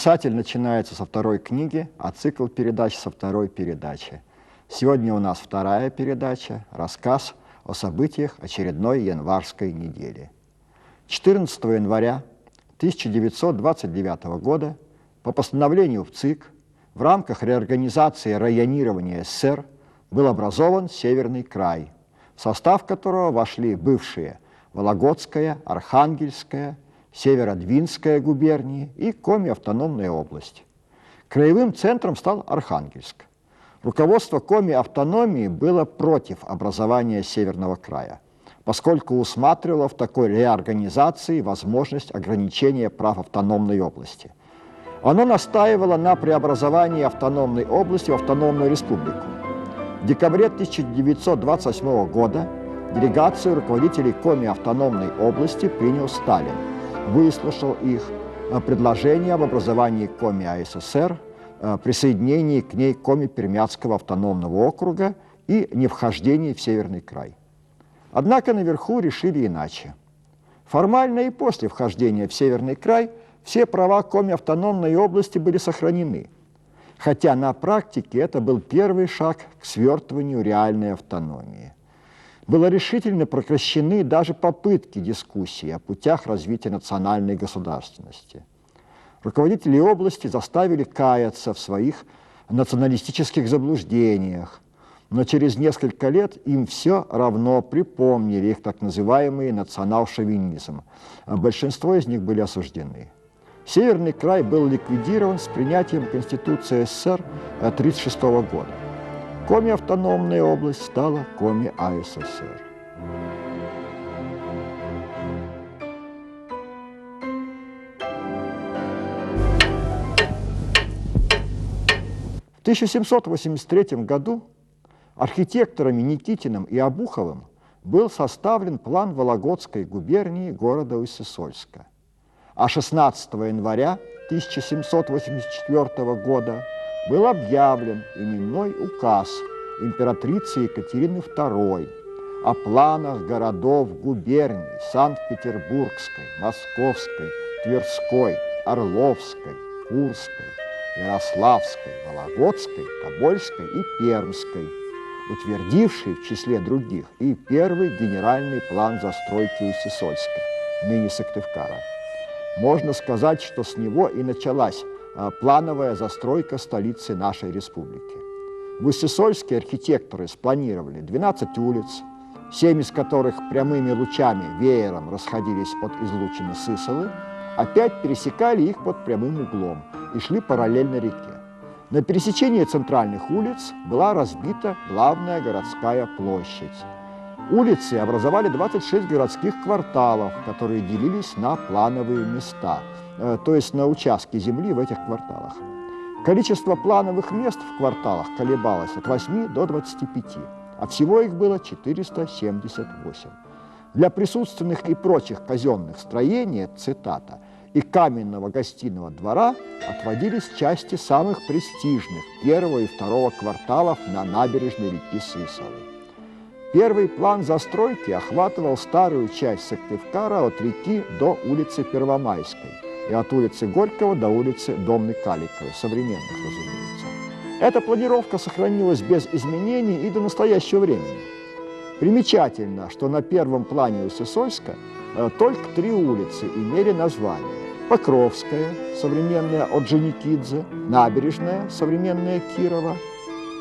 Писатель начинается со второй книги, а цикл передач со второй передачи. Сегодня у нас вторая передача, рассказ о событиях очередной январской недели. 14 января 1929 года по постановлению ВЦИК в рамках реорганизации районирования СССР был образован Северный край, в состав которого вошли бывшие Вологодская, Архангельская, Северодвинская губернии и Коми-автономная область. Краевым центром стал Архангельск. Руководство Коми-автономии было против образования Северного края, поскольку усматривало в такой реорганизации возможность ограничения прав автономной области. Оно настаивало на преобразовании автономной области в автономную республику. В декабре 1928 года делегацию руководителей Коми-автономной области принял Сталин, выслушал их предложение об образовании Коми-АССР, присоединении к ней Коми-Пермяцкого автономного округа и невхождении в Северный край. Однако наверху решили иначе. Формально и после вхождения в Северный край все права Коми-автономной области были сохранены, хотя на практике это был первый шаг к свертыванию реальной автономии. Было решительно прекращены даже попытки дискуссии о путях развития национальной государственности. Руководители области заставили каяться в своих националистических заблуждениях, но через несколько лет им все равно припомнили их так называемый национал-шовинизм. Большинство из них были осуждены. Северный край был ликвидирован с принятием Конституции СССР 1936 года. Коми-автономная область стала Коми-АССР. В 1783 году архитекторами Никитиным и Обуховым был составлен план Вологодской губернии города Усть-Сысольска. А 16 января 1784 года был объявлен именной указ императрицы Екатерины II о планах городов губерний Санкт-Петербургской, Московской, Тверской, Орловской, Курской, Ярославской, Вологодской, Тобольской и Пермской, утвердивший в числе других и первый генеральный план застройки Усть-Сысольска, ныне Сыктывкара. Можно сказать, что с него и началась плановая застройка столицы нашей республики. В Усть-Сысольске архитекторы спланировали 12 улиц, 7 из которых прямыми лучами веером расходились от излучины Сысолы, а 5 пересекали их под прямым углом и шли параллельно реке. На пересечении центральных улиц была разбита главная городская площадь. Улицы образовали 26 городских кварталов, которые делились на плановые места, то есть на участки земли в этих кварталах. Количество плановых мест в кварталах колебалось от 8 до 25, а всего их было 478. Для присутственных и прочих казенных строений, цитата, и каменного гостиного двора отводились части самых престижных первого и второго кварталов на набережной реки Сысолы. Первый план застройки охватывал старую часть Сыктывкара от реки до улицы Первомайской и от улицы Горького до улицы Домны-Каликовой, современных, разумеется. Эта планировка сохранилась без изменений и до настоящего времени. Примечательно, что на первом плане Усть-Сысольска только 3 улицы имели название: Покровская, современная Орджоникидзе, Набережная, современная Кирова,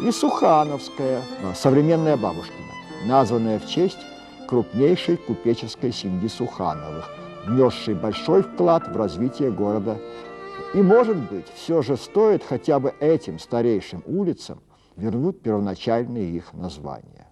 и Сухановская, современная Бабушкина, названная в честь крупнейшей купеческой семьи Сухановых, внесшей большой вклад в развитие города. И, может быть, все же стоит хотя бы этим старейшим улицам вернуть первоначальные их названия.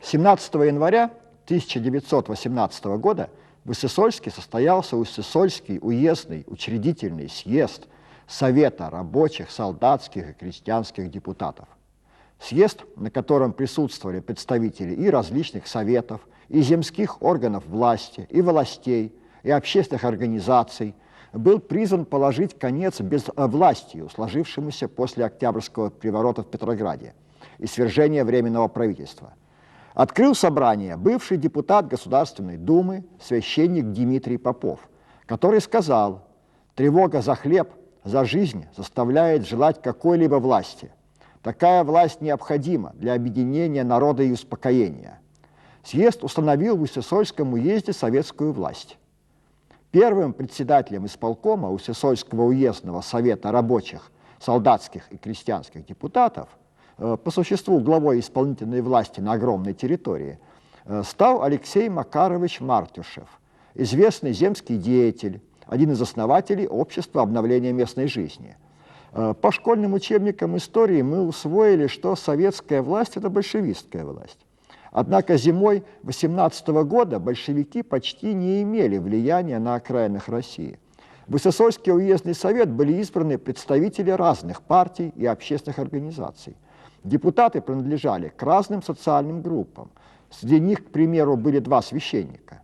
17 января 1918 года в Усть-Сысольске состоялся Усть-Сысольский уездный учредительный съезд Совета рабочих, солдатских и крестьянских депутатов. Съезд, на котором присутствовали представители и различных советов, и земских органов власти, и властей, и общественных организаций, был призван положить конец безвластию, сложившемуся после Октябрьского переворота в Петрограде и свержения Временного правительства. Открыл собрание бывший депутат Государственной Думы, священник Дмитрий Попов, который сказал: «Тревога за хлеб, за жизнь заставляет желать какой-либо власти. Такая власть необходима для объединения народа и успокоения». Съезд установил в Усть-Сысольском уезде советскую власть. Первым председателем исполкома Усть-Сысольского уездного совета рабочих, солдатских и крестьянских депутатов, по существу главой исполнительной власти на огромной территории, стал Алексей Макарович Мартюшев, известный земский деятель, один из основателей общества обновления местной жизни. По школьным учебникам истории мы усвоили, что советская власть – это большевистская власть. Однако зимой 18 года большевики почти не имели влияния на окраинах России. В Усть-Сысольский уездный совет были избраны представители разных партий и общественных организаций. Депутаты принадлежали к разным социальным группам. Среди них, к примеру, были 2 священника.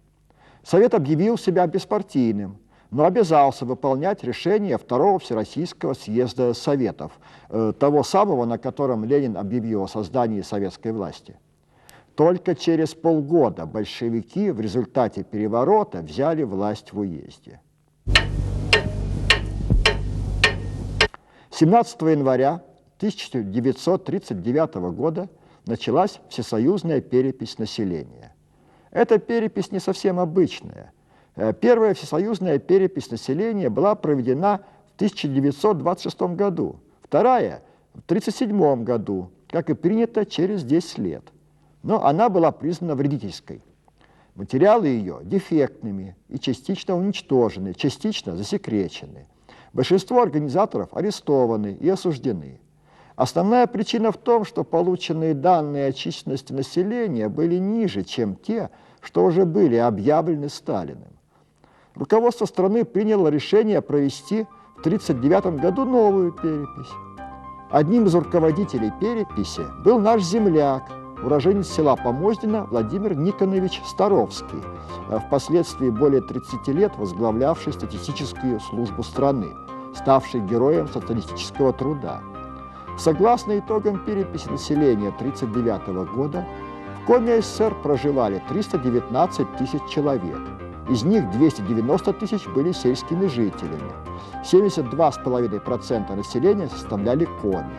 Совет объявил себя беспартийным, но обязался выполнять решение Второго Всероссийского съезда Советов, того самого, на котором Ленин объявил о создании советской власти. Только через полгода большевики в результате переворота взяли власть в уезде. 17 января 1939 года началась всесоюзная перепись населения. Эта перепись не совсем обычная. Первая всесоюзная перепись населения была проведена в 1926 году, вторая – в 1937 году, как и принято через 10 лет. Но она была признана вредительской. Материалы ее дефектными и частично уничтожены, частично засекречены. Большинство организаторов арестованы и осуждены. Основная причина в том, что полученные данные о численности населения были ниже, чем те, что уже были объявлены Сталиным. Руководство страны приняло решение провести в 1939 году новую перепись. Одним из руководителей переписи был наш земляк, уроженец села Помоздино Владимир Никонович Старовский, впоследствии более 30 лет возглавлявший статистическую службу страны, ставший героем социалистического труда. Согласно итогам переписи населения 1939 года, в Коми СССР проживали 319 тысяч человек. Из них 290 тысяч были сельскими жителями. 72,5% населения составляли коми.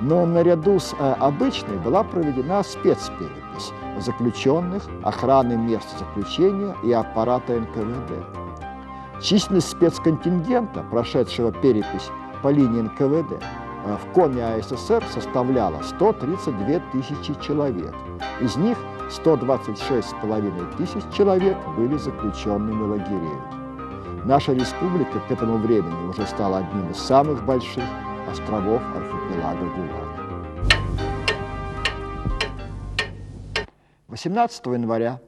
Но наряду с обычной была проведена спецперепись заключенных, охраны мест заключения и аппарата НКВД. Численность спецконтингента, прошедшего перепись по линии НКВД, в Коми АССР составляла 132 тысячи человек. Из них 126,5 тысяч человек были заключенными лагерей. Наша республика к этому времени уже стала одним из самых больших островов архипелага ГУЛАГ. 18 января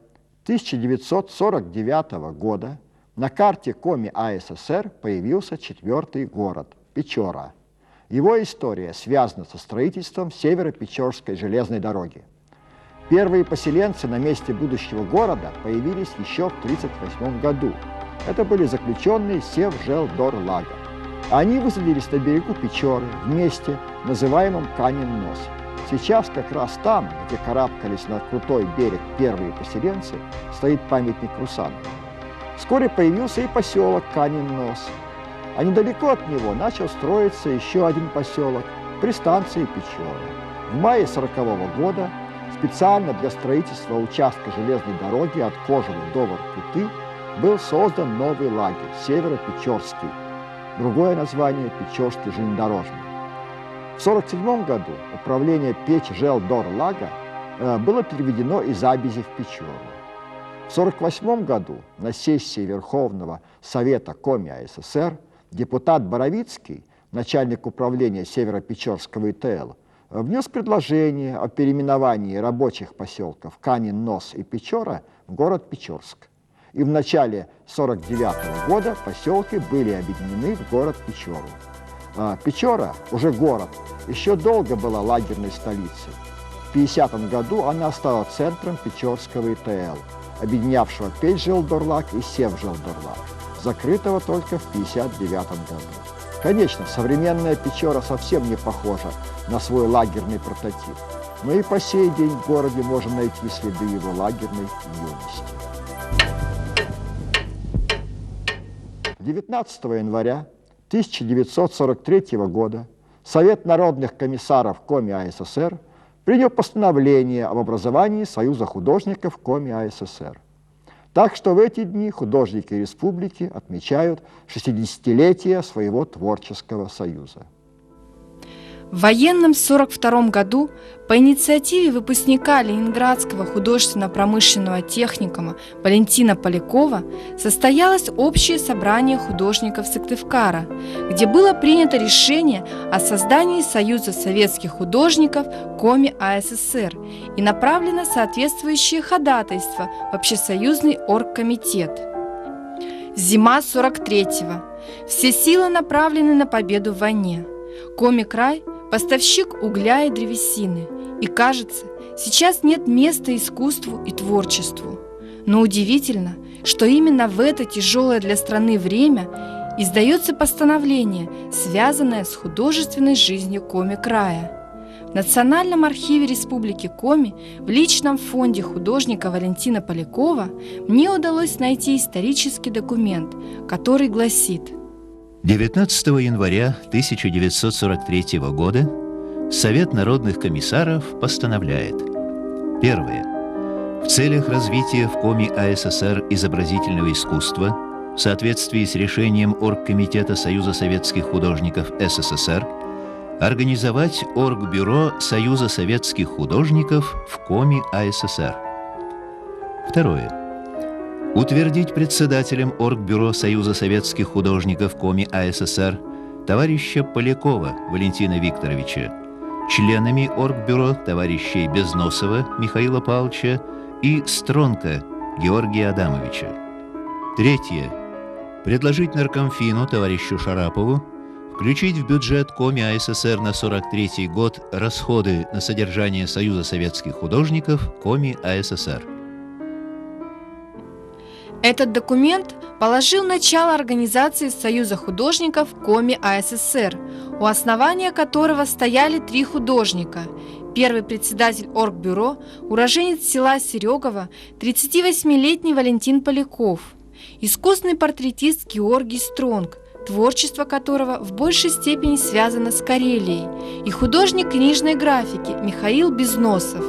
1949 года на карте Коми АССР появился 4-й город – Печора. Его история связана со строительством Северо-Печорской железной дороги. Первые поселенцы на месте будущего города появились еще в 1938 году. Это были заключенные Севжелдорлага. Они высадились на берегу Печоры, в месте, называемом Канин-Нос. Сейчас как раз там, где карабкались на крутой берег первые поселенцы, стоит памятник Русанову. Вскоре появился и поселок Канин-Нос. А недалеко от него начал строиться еще один поселок при станции Печора. В мае 1940 года специально для строительства участка железной дороги от Кожевы до Воркуты был создан новый лагерь Северо-Печорский. Другое название – Печорский железнодорожный. В 1947 году управление Печжелдорлага было переведено из Абизи в Печору. В 1948 году на сессии Верховного Совета Коми АССР депутат Боровицкий, начальник управления Северо-Печорского ИТЛ, внес предложение о переименовании рабочих поселков Канин-Нос и Печора в город Печорск. И в начале 1949 года поселки были объединены в город Печору. Печора, уже город, еще долго была лагерной столицей. В 1950 году она стала центром Печорского ИТЛ, объединявшего Печжелдорлаг и Севжелдорлаг, закрытого только в 1959 году. Конечно, современная Печора совсем не похожа на свой лагерный прототип, но и по сей день в городе можно найти следы его лагерной юности. 19 января 1943 года Совет народных комиссаров Коми АССР принял постановление об образовании Союза художников Коми АССР. Так что в эти дни художники республики отмечают 60-летие своего творческого союза. В военном 1942 году по инициативе выпускника Ленинградского художественно-промышленного техникума Валентина Полякова состоялось общее собрание художников Сыктывкара, где было принято решение о создании Союза советских художников Коми АССР и направлено соответствующее ходатайство в Общесоюзный оргкомитет. Зима 43-го. Все силы направлены на победу в войне. Коми-край – поставщик угля и древесины. И кажется, сейчас нет места искусству и творчеству. Но удивительно, что именно в это тяжелое для страны время издается постановление, связанное с художественной жизнью Коми-края. В Национальном архиве Республики Коми в личном фонде художника Валентина Полякова мне удалось найти исторический документ, который гласит: 19 января 1943 года Совет народных комиссаров постановляет: первое. В целях развития в Коми АССР изобразительного искусства в соответствии с решением Оргкомитета Союза советских художников СССР организовать Оргбюро Союза советских художников в Коми АССР. Второе. Утвердить председателем Оргбюро Союза советских художников Коми АССР товарища Полякова Валентина Викторовича, членами Оргбюро товарищей Безносова Михаила Павловича и Стронка Георгия Адамовича. Третье. Предложить наркомфину товарищу Шарапову включить в бюджет Коми АССР на 1943 год расходы на содержание Союза советских художников Коми АССР. Этот документ положил начало организации Союза художников Коми АССР, у основания которого стояли 3 художника. Первый председатель Оргбюро, уроженец села Серегово, 38-летний Валентин Поляков, искусный портретист Георгий Стронг, творчество которого в большей степени связано с Карелией, и художник книжной графики Михаил Безносов.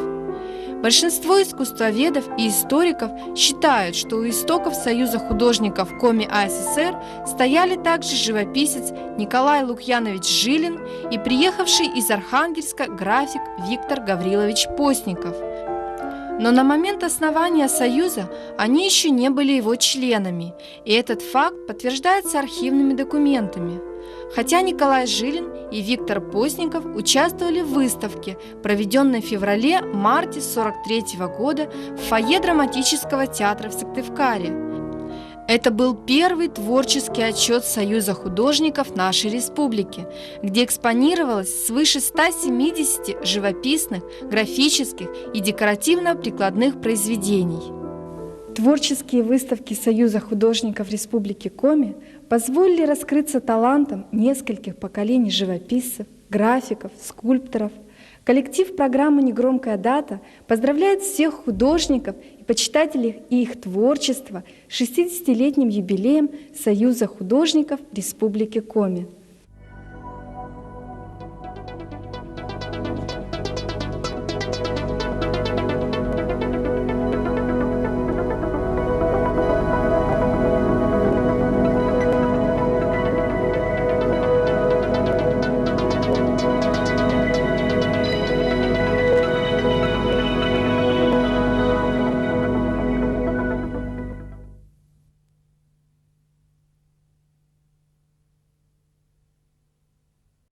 Большинство искусствоведов и историков считают, что у истоков Союза художников Коми АССР стояли также живописец Николай Лукьянович Жилин и приехавший из Архангельска график Виктор Гаврилович Постников. Но на момент основания Союза они еще не были его членами, и этот факт подтверждается архивными документами. Хотя Николай Жилин и Виктор Постников участвовали в выставке, проведенной в феврале-марте 1943 года в фойе драматического театра в Сыктывкаре. Это был первый творческий отчет Союза художников нашей республики, где экспонировалось свыше 170 живописных, графических и декоративно-прикладных произведений. Творческие выставки Союза художников Республики Коми позволили раскрыться талантам нескольких поколений живописцев, графиков, скульпторов. Коллектив программы «Негромкая дата» поздравляет всех художников и почитателей их творчества с 60-летним юбилеем Союза художников Республики Коми.